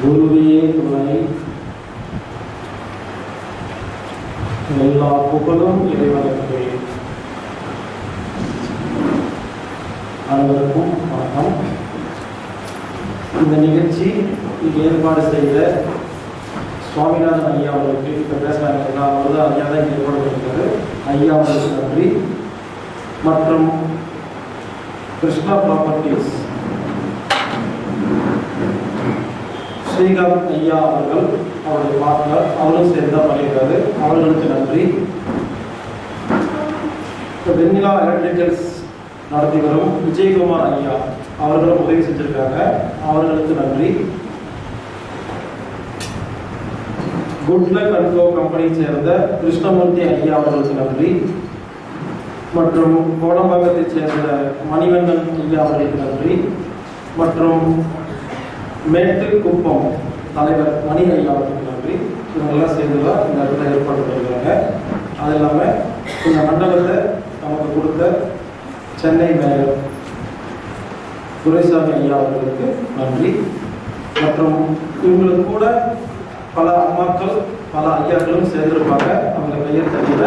குருவே துணை. எல்லா புகழும் இறைவனுக்கு. அனைவருக்கும் வணக்கம். இந்த நிகழ்ச்சி ஏற்பாடு செய்த சுவாமிநாதன் ஐயா அவர்களுக்கு இப்போ பேசுகிறாங்க, அவர் தான் ஐயா தான் ஏற்பாடு பண்ணியிருக்காரு. ஐயா அவர்களுக்கு நன்றி. மற்றும் கிருஷ்ணா ப்ராப்பர்ட்டிஸ் ஸ்ரீகாந்த் ஐயா அவர்கள், அவருடைய பார்ட்னர், அவரும் சேர்ந்து தான் பண்ணியிருக்காரு. அவர்களுக்கு நன்றி. வெண்ணிலா எலக்ட்ரிக்கல்ஸ் நடத்தி வரும் விஜயகுமார் ஐயா அவர்களும் உதவி செஞ்சிருக்காங்க. அவர்களுக்கு நன்றி. குட்லக் அண்ட் கோ கம்பெனியை சேர்ந்த கிருஷ்ணமூர்த்தி ஐயா அவர்களுக்கு நன்றி. மற்றும் கோடம்பாக்கத்தை சேர்ந்த மணிவண்ணன் ஐயா அவர்களுக்கு நன்றி. மற்றும் மேட்டு குப்பம் தலைவர் மணி ஐயா அவர்களுக்கு நன்றி. இவங்கெல்லாம் சேர்ந்து தான் இந்த இடத்துல ஏற்பாடு பண்ணியிருக்காங்க. அது இல்லாமல் இந்த மண்டபத்தை நமக்கு கொடுத்த சென்னை மேயர் துரைசாமி ஐயா அவர்களுக்கு நன்றி. மற்றும் இவங்களுக்கு கூட பல அம்மாக்கள் பல ஐயாக்களும் சேர்ந்திருப்பாங்க. அவங்க பெயர் தெரியல.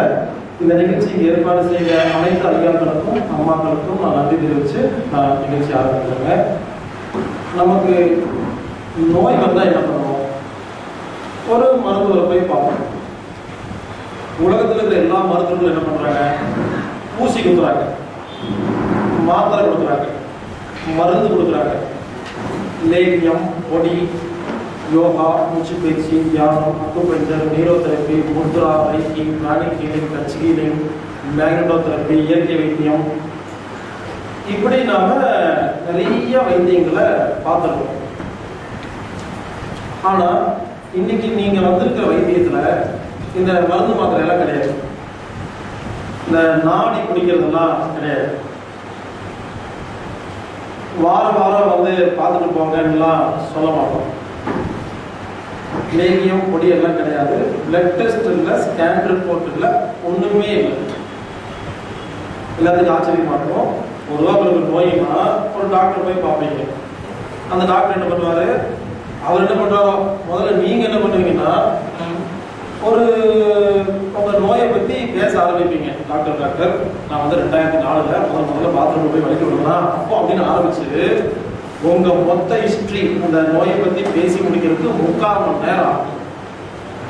இந்த நிகழ்ச்சிக்கு ஏற்பாடு செய்த அனைத்து ஐயாக்களுக்கும் அம்மாக்களுக்கும் நான் நன்றி தெரிவித்து நான் நிகழ்ச்சி ஆரம்பிக்கிறேங்க. நமக்கு நோய் வந்தால் என்ன பண்ணுவோம்? ஒரு மருத்துவரை போய் பார்ப்போம். உலகத்தில் இருக்கிற எல்லா மருத்துவர்களும் என்ன பண்ணுறாங்க? ஊசி கொடுக்குறாங்க, மாத்திரை கொடுக்குறாங்க, மருந்து கொடுக்குறாங்க. லேகியம், பொடி, யோகா, மூச்சு பயிற்சி, தியானம், அக்குபஞ்சர், நீரோதெரப்பி, முத்ரா, reiki, pranic healing, touch healing, magnetotherapy, இயற்கை வைத்தியம், இப்படி நாம நிறைய வைத்தியங்களை பார்த்துருக்கோம். ஆனா இன்னைக்கு நீங்க வந்திருக்கிற வைத்தியத்துல இந்த மருந்து மாத்திரை எல்லாம் கிடையாது. இந்த நாடி குடிக்கிறதெல்லாம் கிடையாது. வாரம் வாரம் வந்து பார்த்துட்டு போங்கலாம் சொல்ல மாட்டோம். லேகியம், பொடி எல்லாம் கிடையாது. பிளட் டெஸ்ட் இல்லை, ஸ்கேன் ரிப்போர்ட் இல்லை, ஒண்ணுமே இல்லை. எல்லாத்துக்கும் ஆச்சரியமா இருக்கும். பொதுவாக உங்களுக்கு நோய்னா ஒரு டாக்டர் போய் பார்ப்பீங்க. அந்த டாக்டர் என்ன பண்ணுவாரு? அவர் என்ன பண்றாரோ முதல்ல நீங்க என்ன பண்ணுவீங்கன்னா ஒரு உங்க நோயை பத்தி பேச ஆரம்பிப்பீங்க. டாக்டர் நான் வந்து 2004 முதல்ல பாத்ரூம் போய் வலிக்க விடுறேன் அப்போ அப்படின்னு ஆரம்பிச்சு உங்க மொத்த ஹிஸ்டரி அந்த நோயை பத்தி பேசி முடிக்கிறதுக்கு 3/4 மணி நேரம்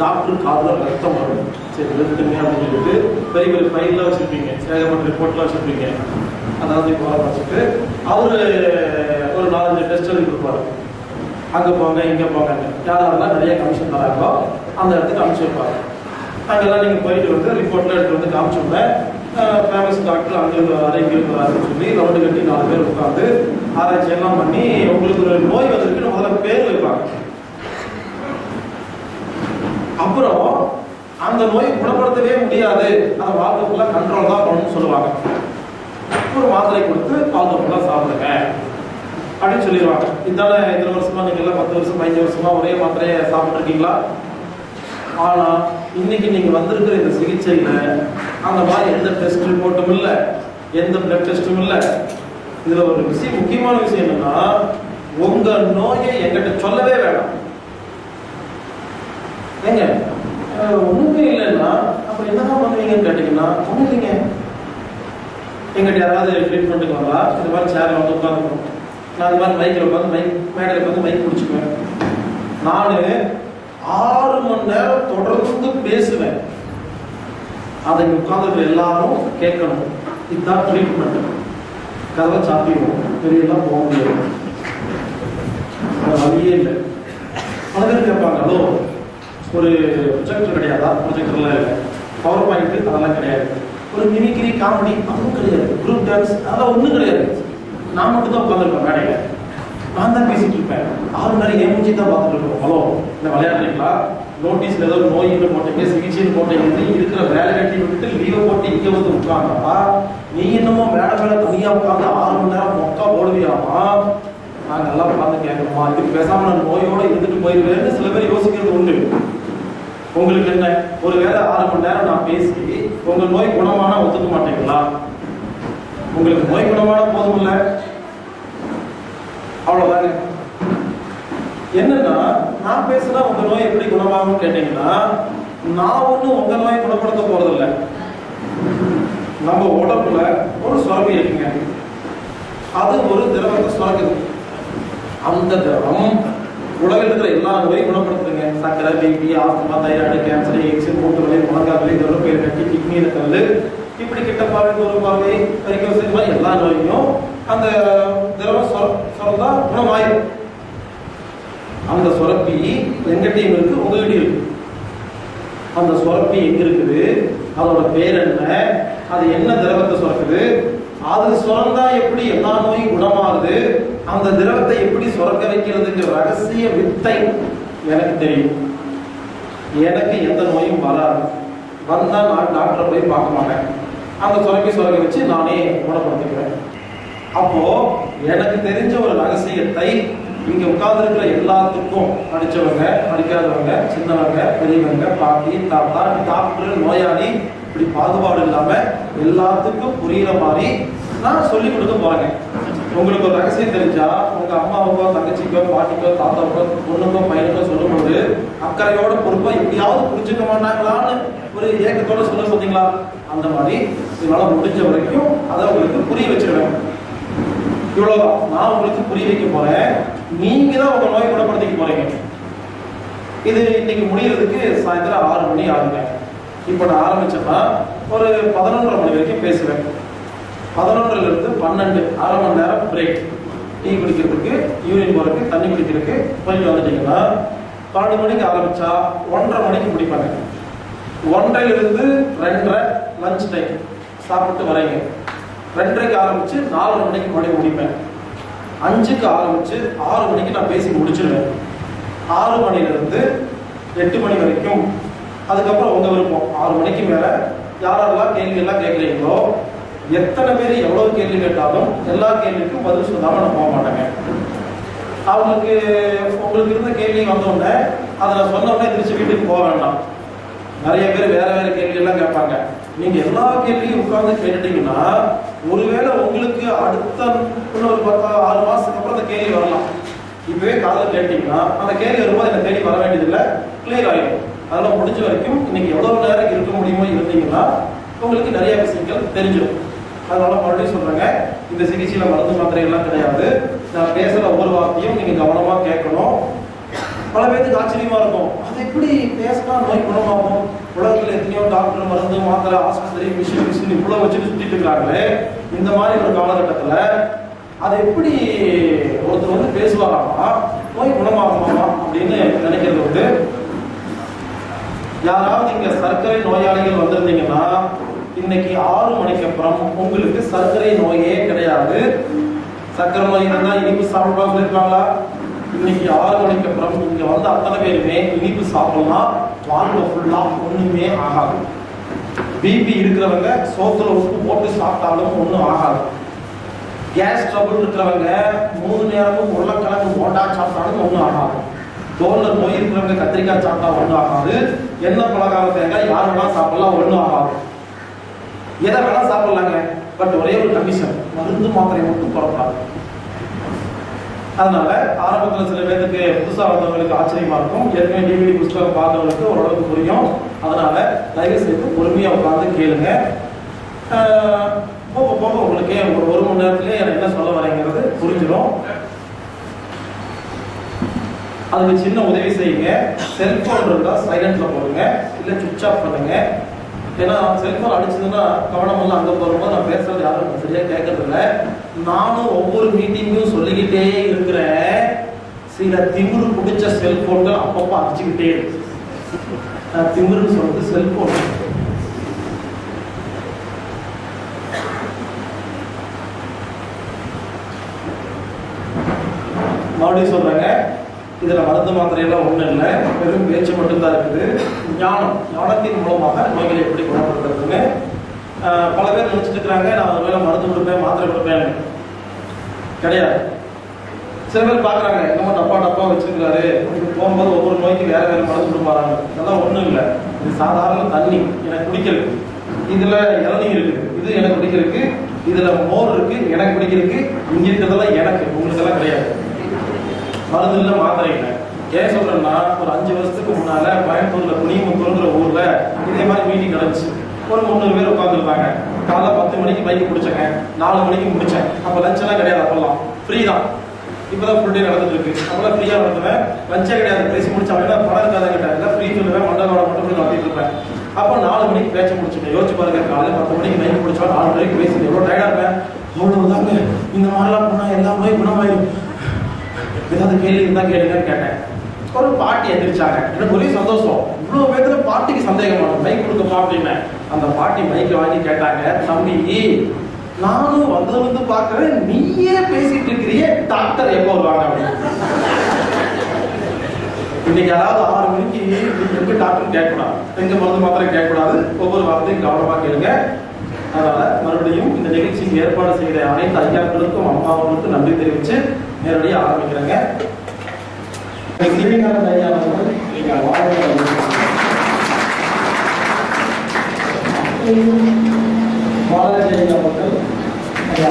டாக்டர் காதுல ரத்தம் வரும். சரி நிறுத்துங்க அப்படின்னு சொல்லிட்டு பெரிய பெரிய ஃபைல்லாம் வச்சிருப்பீங்க, ஏகப்பட்ட ரிப்போர்ட்லாம் வச்சிருப்பீங்க. அதாவது இப்போ வச்சுட்டு அவரு ஒரு 4-5 டெஸ்ட் எழுதி கொடுப்பாரு. அங்கே போங்க இங்கே போங்க, யாரெல்லாம் நிறைய கமிஷன் தராங்களோ அந்த இடத்துக்கு அனுப்பிச்சு வைப்பாங்க. அங்கெல்லாம் நீங்கள் போயிட்டு வந்து ரிப்போர்ட்லாம் எடுத்து வந்து காமிச்சோம்னா ஃபேமஸ் டாக்டர் அங்கேருந்து வராரு இங்கேருந்து வராருன்னு சொல்லி ரவுண்டு கட்டி 4 பேர் உட்காந்து ஆராய்ச்சியெல்லாம் பண்ணி உங்களுக்கு ஒரு நோய் வந்திருக்குன்னு முதல்ல பேர் வைப்பாங்க. அப்புறம் அந்த நோயை குணப்படுத்தவே முடியாது, அந்த வாழ்க்கை ஃபுல்லாக கண்ட்ரோல் தான் பண்ணணும்னு சொல்லுவாங்க. ஒரு மாத்திரை கொடுத்து வாழ்க்கை ஃபுல்லாக சாப்பிடுங்க அப்படின்னு சொல்லிடுவாங்க. இதால இத்தனை வருஷமா நீங்க எல்லாம் 10 வருஷம் 15 வருஷமா ஒரே மாத்திரையை சாப்பிட்டு இருக்கீங்களா? ஆனா இன்னைக்கு நீங்க வந்திருக்கிற இந்த சிகிச்சையில அந்த மாதிரி எந்த டெஸ்ட் ரிப்போர்ட்டும் இல்லை, எந்த பிளட் டெஸ்டும் இல்லை. இதுல ஒரு விஷயம், முக்கியமான விஷயம் என்னன்னா உங்க நோயை எங்கிட்ட சொல்லவே வேண்டாம். ஏங்க ஒண்ணுமே இல்லைன்னா அப்புறம் என்னதான் பண்ணுவீங்கன்னு கேட்டீங்கன்னா ஒண்ணு இல்லைங்க. எங்கிட்ட யாராவது ட்ரீட்மெண்ட்டுக்கு வரலாம், இந்த மாதிரி சேர்ல வந்து உட்காந்துக்கணும். நான் இந்த மாதிரி மைக்கில் உட்காந்து மேடையில் உட்காந்து மைக் பிடிச்சிக்குவேன். நான் 6 மணி நேரம் தொடர்ந்து பேசுவேன். அதை உட்காந்துருக்கிற எல்லாரும் கேட்கணும். இதுதான் ட்ரீட்மெண்ட். கதவை சாப்பிடுவோம், பெரியெல்லாம் போக முடியாது, வழியே இல்லை. பல பேர் கேட்பாங்க, ஹலோ ஒரு ப்ரொஜெக்டர் கிடையாதா? ப்ரொஜெக்டர்லாம் இல்லை. பவர் பாயிண்ட் அதெல்லாம் கிடையாது. ஒரு மிமிக்ரி காமெடி அதுவும் கிடையாது. குரூப் டான்ஸ் அதெல்லாம் ஒன்றும் கிடையாது. நான் மட்டும் தான் உட்காந்துருப்பேன் மேடையில். நான் தான் பேசிட்டு இருப்பேன். 6 மணி நேரம் என் மூஞ்சி தான் பார்த்துட்டு இருக்கோம். ஹலோ இந்த விளையாடுறீங்களா? நோட்டீஸ்ல ஏதோ நோயின்னு போட்டீங்க, சிகிச்சைன்னு போட்டீங்க, இருக்கிற வேலை கட்டி விட்டுட்டு லீவை போட்டு இங்கே வந்து உட்கார்ந்தா நீ இன்னமும் மேடை மேல தனியா உட்காந்து 6 மணி நேரம் மொக்கா போடுவியாமா? நாங்கள் எல்லாம் உட்காந்து கேட்கணுமா? இதுக்கு பேசாம நான் நோயோட இருந்துட்டு போயிருவேன்னு சில பேர் யோசிக்கிறது உண்டு. உங்களுக்கு என்ன, ஒரு வேளை 6 மணி நேரம் நான் பேசி உங்க நோய் குணமான ஒத்துக்க மாட்டீங்களா? உங்களுக்கு நோய் குணமான போதும் இல்ல, அவ்வளவுதாங்க. என்னன்னா நான் பேசுனா உங்க நோய் எப்படி குணமாகும் கேட்டீங்கன்னா, நான் ஒன்னும் உங்க நோயை குணப்படுத்த போறதில்லை. நம்ம உடம்புல ஒரு சுரப்பி இருக்குங்க, அது ஒரு திரவத்தை சுரக்குது. அந்த திரவம் உலகில் இருக்கிற எல்லா நோயும் குணப்படுத்துதுங்க. சக்கரை, BP, asthma, thyroid, cancer, AIDS, மூட்டு வலி, முழங்கால் வலி, கருப்பையில் கட்டி, கிட்னியில கல், இப்படி கிட்ட பார்வை, தூர பார்வை, வரைக்கும் மாதிரி எல்லா நோயும் அந்த திரவம் சுரந்தா குணமாயிரும். அந்த சுரப்பி எங்கிட்டையும் இருக்கு, உங்ககிட்டையும் இருக்கு. அந்த சுரப்பி எங்க இருக்குது, அதோட பேர் என்ன, அது என்ன திரவத்தை சுரக்குது, அது சுரந்தா எப்படி எல்லா நோயும் குணமாகுது, அந்த திரவத்தை எப்படி சுரக்க வைக்கிறதுங்கிற ரகசிய வித்தை எனக்கு தெரியும். எனக்கு எந்த நோயும் வராது. வந்தா நான் டாக்டரை போய் பார்க்க மாட்டேன். அந்த சுரக்க வச்சு நானே குணப்படுத்திக்கிறேன். அப்போ எனக்கு தெரிஞ்ச ஒரு ரகசியத்தை இங்க உட்கார்ந்து இருக்கிற எல்லாத்துக்கும், படிச்சவங்க, படிக்காதவங்க, சின்னவங்க, பெரியவங்க, பாட்டி, தாத்தா, டாக்டர், நோயாளி, இப்படி பாகுபாடு இல்லாம எல்லாத்துக்கும் புரியுற மாதிரி நான் சொல்லி கொடுக்க போறேங்க. உங்களுக்கு ஒரு ரகசியம் தெரிஞ்சா உங்க அம்மாவுக்கோ, தங்கச்சிக்கோ, பாட்டிக்கோ, தாத்தாவுக்கோ, பொண்ணுக்கோ, பையனுக்கோ சொல்லும்போது அக்கறையோட பொறுப்பா எப்படியாவது புரிஞ்சுக்க மாட்டாங்களான்னு ஒரு ஏக்கத்தோட சொல்ல சொன்னீங்களா? அந்த மாதிரி இதனால முடிஞ்ச வரைக்கும் அதை உங்களுக்கு புரிய வச்சிருவேன். இவ்வளவுதான் நான் உங்களுக்கு புரிய வைக்க போறேன். நீங்க தான் உங்க நோயை குணப்படுத்திக்க போறீங்க. இது இன்னைக்கு முடியறதுக்கு சாயந்தரம் 6 மணி ஆகுங்க. இப்ப நான் ஆரம்பிச்சேன்னா ஒரு 11:30 மணி வரைக்கும் பேசுவேன். 11ல இருந்து 12, அரை மணி நேரம் பிரேக். டீ குடிக்கிறதுக்கு, யூரின் போறதுக்கு, தண்ணி குடிக்கிறதுக்கு போயிட்டு வந்துட்டீங்கன்னா 12 மணிக்கு ஆரம்பிச்சா 1:30 மணிக்கு முடிப்பாங்க. 1:30ல இருந்து 2:30 லஞ்ச் டைம் சாப்பிட்டு வரீங்க. 2:30க்கு ஆரம்பிச்சு 4 மணிக்கு மறுபடியும் முடிப்பேன். 5க்கு ஆரம்பிச்சு 6 மணிக்கு நான் பேசி முடிச்சிடுவேன். 6 மணில இருந்து 8 மணி வரைக்கும். அதுக்கப்புறம் உங்க விருப்பம். 6 மணிக்கு மேல யாரெல்லாம் கேள்வி எல்லாம் கேட்கறீங்களோ, எத்தனை பேர் எவ்வளவு கேள்வி கேட்டாலும் எல்லா கேள்விக்கும் பதில் சொல்லாம நான் போக மாட்டேங்க. உங்களுக்கு இருந்த கேள்வி வந்தோடனே அதை நான் சொன்ன உடனே திருச்சி வீட்டுக்கு போக வேண்டாம். நிறைய பேர் வேற வேற கேள்வி எல்லாம் கேட்பாங்க. நீங்க எல்லா கேள்வியும் உட்கார்ந்து கேட்டுட்டீங்கன்னா ஒருவேளை உங்களுக்கு அடுத்த இன்னொரு 6 மாசத்துக்கு அப்புறம் அந்த கேள்வி வரலாம். இப்பவே காலையில் கேட்டீங்கன்னா அந்த கேள்வி வரும்போது எனக்கு தேடி வர வேண்டியதில்லை, கிளியர் ஆகிடும். அதெல்லாம் முடிஞ்ச வரைக்கும் இன்னைக்கு எவ்வளவு நேரம் இருக்க முடியுமோ இருந்தீங்கன்னா உங்களுக்கு நிறைய விஷயங்கள் தெரிஞ்சிடும். அதனால மறுபடியும் சொல்றாங்க, இந்த சிகிச்சையில மருந்து மாத்திரை எல்லாம் கிடையாது. நான் பேசுற ஒவ்வொரு வார்த்தையும் நீங்க கவனமா கேட்கணும். பல பேருக்கு ஆச்சரியமா இருக்கும், அது எப்படி பேசினா நோய் குணமாகும்? உலகத்துல எத்தனையோ டாக்டர், மருந்து, மாத்திரை, ஆஸ்பத்திரி, மிஷின் இவ்வளவு வச்சுட்டு சுத்திட்டு இருக்காங்களே, இந்த மாதிரி ஒரு காலகட்டத்துல அது எப்படி ஒருத்தர் வந்து பேசுவாராமா, நோய் குணமாகுமாமா அப்படின்னு நினைக்கிறது வந்து, யாராவது இங்க சர்க்கரை நோயாளிகள் வந்திருந்தீங்கன்னா இன்னைக்கு 6 மணிக்கு அப்புறம் உங்களுக்கு சர்க்கரை நோயே கிடையாது. சர்க்கரை நோய் இருந்தா இனிப்பு சாப்பிடலாம் சொல்லிருக்காங்களா? இன்னைக்கு 6 மணிக்கு அப்புறம் இங்க வந்து அத்தனை பேருமே இனிப்பு சாப்பிடலாம். வாழ்க்கை ஃபுல்லா ஒண்ணுமே ஆகாது. பிபி இருக்கிறவங்க சோத்துல உப்பு போட்டு சாப்பிட்டாலும் ஒண்ணும் ஆகாது. கேஸ் ட்ரபிள் இருக்கிறவங்க 3 நேரமும் உருளைக்கிழங்கு போண்டா சாப்பிட்டாலும் ஒண்ணும் ஆகாது. தோல்ல நோய் இருக்கிறவங்க கத்திரிக்காய் சாப்பிட்டா ஒண்ணும் ஆகாது. எண்ணெய் பலகாரம் தேங்காய் யார் வேணா சாப்பிடலாம், ஒண்ணும் ஆகாது. எதை வேணா சாப்பிடலாங்க. பட் ஒரே ஒரு கண்டிஷன், மருந்து மாத்திரை மட்டும் போடக்கூடாது. அதனால ஆரம்பத்தில் சில பேருக்கு புதுசாக வந்தவங்களுக்கு ஆச்சரியமா இருக்கும். ஏற்கனவே டிவிடி புத்தகம் பார்த்தவங்களுக்கு ஓரளவுக்கு புரியும். அதனால தயவு செய்து பொறுமையா உட்கார்ந்து கேளுங்க. போக போக உங்களுக்கே ஒரு மணி நேரத்திலே என்ன சொல்ல வரேங்கிறது புரிஞ்சிடும். அதுக்கு சின்ன உதவி செய்யுங்க. செல்போன் இருந்தா சைலண்ட்ல போடுங்க, இல்ல சுவிட்ச் ஆஃப் பண்ணுங்க. ஏன்னா செல்போன் அடிச்சதுன்னா கவனம் எல்லாம் அங்க போகும்போது நான் பேசுறது யாரும் சரியா கேட்கறது இல்லை. நானும் ஒவ்வொரு மீட்டிங்கும் சொல்லிக்கிட்டே இருக்கிறேன். சில திமிரு பிடிச்ச செல்போன்கள் அப்பப்போ அடிச்சுக்கிட்டே இருக்கு. திமிருன்னு சொல்றது செல்போன். மறுபடியும் சொல்றாங்க, இதுல மருந்து மாத்திரையெல்லாம் ஒண்ணும் இல்லை, வெறும் பேச்சு மட்டும்தான் இருக்குது. ஞானத்தின் மூலமாக நோய்களை எப்படி குணப்படுத்துறதுன்னு பல பேர் நினைச்சிட்டு இருக்கிறாங்க. நான் ஒருவேளை மருந்து கொடுப்பேன், மாத்திரை கொடுப்பேன், கிடையாது. சில பேர் பார்க்குறாங்க நம்ம டப்பா வச்சிருக்காரு, போகும்போது ஒவ்வொரு நோய்க்கு வேற வேற மருந்து கொடுப்பாங்க. அதெல்லாம் ஒன்றும் இல்லை, இது சாதாரண தண்ணி எனக்கு குடிக்கிறதுக்கு. இதில் இளநீர் இருக்குது, இது எனக்கு குடிக்கிறதுக்கு. இதில் மோர் இருக்கு, எனக்கு குடிக்கிறதுக்கு. இங்கே இருக்கிறதெல்லாம் எனக்கு, உங்களுக்கெல்லாம் கிடையாது. மருந்து இல்லை, மாத்திரை இல்லை. ஏன் சொல்றேன்னா, ஒரு 5 வருஷத்துக்கு முன்னால கோயம்புத்தூர்ல புனியமுத்தூர்ங்கிற ஊர்ல இதே மாதிரி மீட்டிங் நடந்துச்சு. ஒரு 300 பேர் உட்காந்துருந்தாங்க. காலைல 10 மணிக்கு பைக்கு பிடிச்சேங்க, 4 மணிக்கு முடிச்சேன். அப்போ லஞ்ச் எல்லாம் கிடையாது, அப்பெல்லாம் ஃப்ரீ தான். இப்போதான் ஃபுல் டே நடந்துட்டு இருக்கு. அப்பெல்லாம் ஃப்ரீயா நடத்துவேன், லஞ்சே கிடையாது. பேசி முடிச்சாங்கன்னா பணம் இருக்காதுங்கிட்ட எல்லாம் ஃப்ரீ சொல்லுவேன், மண்டலோட மட்டும் போய் நடத்திட்டு இருப்பேன். அப்போ 4 மணிக்கு பேச்சை முடிச்சுட்டேன். யோசிச்சு பாருங்க, காலையில் 10 மணிக்கு பைக்கு பிடிச்சா 4 மணிக்கு பேசி எவ்வளோ டயர்டா இருப்பேன். அவ்வளவுதாங்க, இந்த மாதிரிலாம் பண்ணா எல்லா நோயும் குணமாயிடும். ஏதாவது கேள்வி இருந்தா கேளுங்கன்னு கேட்டேன். ஒரு பாட்டி எந்திரிச்சாங்க. எனக்கு ஒரே சந்தோஷம், இவ்வளவு பேத்துல பாட்டிக்கு சந்தேகமான மைக் கொடுக்கமா அப்படின்னு. அந்த பாட்டி மைக்கை வாங்கி கேட்டாங்க, தம்பி நானும் வந்து பாக்குறேன், நீயே பேசிட்டு இருக்கிறியே, டாக்டர் எப்போ வருவாங்க அப்படின்னு. இன்னைக்கு யாராவது 6 மணிக்கு எங்க டாக்டர் கேட்கக்கூடாது, எங்க மருந்து மாத்திரம் கேட்கக்கூடாது. ஒவ்வொரு வார்த்தையும் கவனமா கேளுங்க. அதனால மறுபடியும் இந்த நிகழ்ச்சிக்கு ஏற்பாடு செய்த அனைத்து ஐயாக்களுக்கும் அம்மாவுக்கும் நன்றி தெரிவிச்சு நேரடியாக ஆரம்பிக்கிறேங்க. ஐயா பாலாஜி ஐயா மக்கள் ஐயா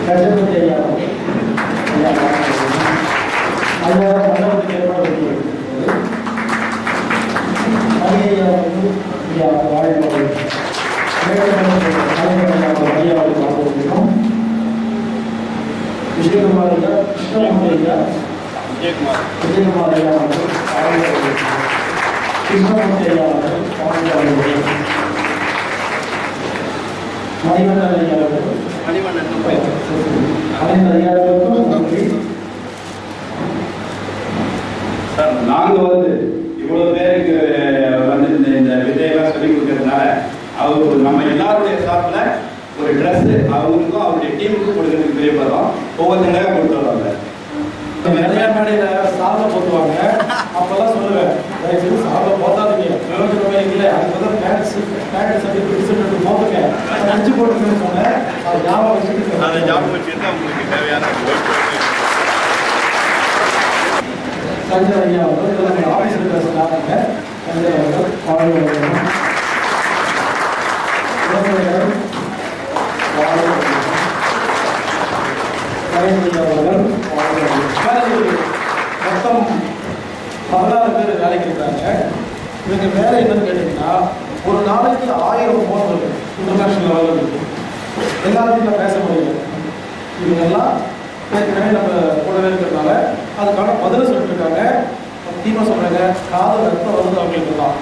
கஜபதி ஐயா ஐயா ஐயா மண்டபத்துக்கு ஏற்பாடு ஐயா ஐயா வாழ்க்கை விஜயகுமார் ஐயா, கிருஷ்ணமூர்த்தி ஐயா, விஜயகுமார் ஐயா அவர்கள், கிருஷ்ணமூர்த்தி ஐயா அவர்கள், மணிவண்ணன் ஐயா அவர்கள், அனைத்து ஐயாவுக்கும் நன்றி. சார், நாங்கள் இவ்வளவு பேருக்கு இந்த விதையெல்லாம் சொல்லி கொடுக்கறதுனால அவர் நம்ம எல்லாருடைய சார்பில் ஒரு ட்ரெஸ் அவங்களுக்கும் அவருடைய டீமுக்கும் கொடுக்கறதுக்கு பெரியப்படும். ஒவ்வொருத்தங்க கொடுத்து வருவாங்க. நிறைய மேடையில சாதம் போட்டுவாங்க. அப்பெல்லாம் சொல்லுவேன், சாதம் போட்டாதீங்க, பிரயோஜனமே இல்லை. அதுக்கு பேண்ட் சர்டிஃபிகேட் போட்டுங்க, 5 போட்டுக்கன்னு சொன்னேன். அதை ஞாபகம் வச்சுட்டு அவங்களுக்கு தேவையான சஞ்சய் ஐயா அவர்கள் ஆஃபீஸ் இருக்கிறாங்க. சஞ்சய் அவர்கள் மொத்தம் 16 பேர் வேலைக்கு இருக்காங்க. இவங்க வேலை என்னன்னு கேட்டீங்கன்னா, ஒரு நாளைக்கு 1000 ஃபோன் இருக்கு, இன்டர்நேஷனல் லெவலில் இருக்கு. எல்லாத்தையும் பேச முடியல. இவங்கெல்லாம் ஏற்கனவே நம்ம கூடவே இருக்கிறதுனால அதுக்கான பதில் சொல்லிட்டு இருக்காங்க. முக்கியமாக சொல்றாங்க, காதல் ரத்தம் வருது அப்படின்றது தான்.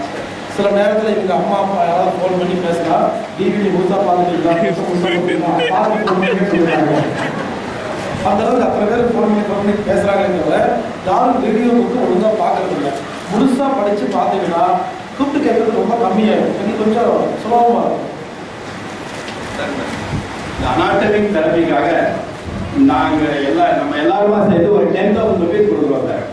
சில நேரத்தில் இவங்க அம்மா அப்பா யாராவது ஃபோன் பண்ணி பேசினா, டிவிடி முழுசா பார்த்துட்டீங்களா, அந்த அளவுக்கு அத்தனை பேர் ஃபோன் பண்ணி பேசுறாங்கிறத யாரும் ரிவ்யூ புக்கு ஒழுங்காக பார்க்கறது இல்லை. முழுசா படிச்சு பார்த்தீங்கன்னா கூப்பிட்டு கேட்கறது ரொம்ப கம்மியாயிடும். எனக்கு கொஞ்சம் சுலபமாக இருக்கும். அனாட்டமிக் தெரபிக்காக நாங்கள் நம்ம எல்லாருமா சேர்த்து ஒரு 10,000 rupees கொடுக்குறோம் சார்.